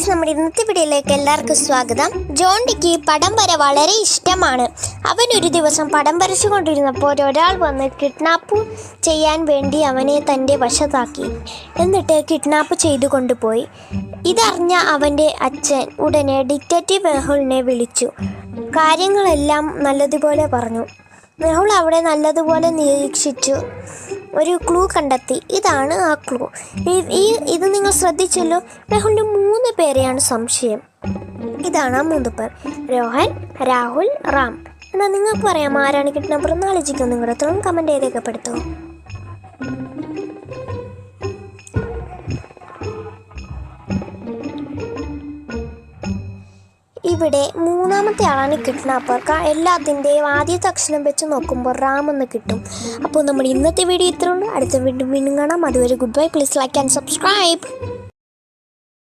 Guys, നമ്മുടെ ഇന്നത്തെ വീഡിയോയിലേക്ക് എല്ലാവർക്കും സ്വാഗതം. ജോണ്ടിക്ക് പടം വര വളരെ ഇഷ്ടമാണ്. അവൻ ഒരു ദിവസം പടം വരച്ചുകൊണ്ടിരുന്നപ്പോൾ ഒരാൾ വന്ന് കിഡ്നാപ്പ് ചെയ്യാൻ വേണ്ടി അവനെ തൻ്റെ വശത്താക്കി. എന്നിട്ട് കിഡ്നാപ്പ് ചെയ്തു കൊണ്ടുപോയി. ഇതറിഞ്ഞ അവൻ്റെ അച്ഛൻ ഉടനെ ഡിറ്റക്റ്റീവ് മെഹുലിനെ വിളിച്ചു. കാര്യങ്ങളെല്ലാം നല്ലതുപോലെ പറഞ്ഞു. മെഹുൽ അവിടെ നല്ലതുപോലെ നിരീക്ഷിച്ചു ഒരു ക്ലൂ കണ്ടെത്തി. ഇതാണ് ആ ക്ലൂ. ഇത് നിങ്ങൾ ശ്രദ്ധിച്ചല്ലോ. മെഹുലിന് 3 പേരെയാണ് സംശയം. ഇതാണ് ആ 3 പേർ: രോഹൻ, രാഹുൽ, റാം. എന്നാൽ നിങ്ങൾക്ക് പറയാം ആരാണ് കിഡ്നാപ്പർ എന്ന് ആലോചിക്കും. നിങ്ങളുടെ ഉത്തരം കമൻറ്റ് രേഖപ്പെടുത്തുക. ഇവിടെ 3ാമത്തെ ആളാണ് കിഡ്നാപ്പർ. എല്ലാത്തിൻ്റെയും ആദ്യത്തെ അക്ഷരം വെച്ച് നോക്കുമ്പോൾ റാം എന്ന് കിട്ടും. അപ്പോൾ നമ്മുടെ ഇന്നത്തെ വീഡിയോ ഇത്രയുള്ളൂ. അടുത്ത വീണ്ടും കാണാം. അതുവരെ good bye. Please like and subscribe.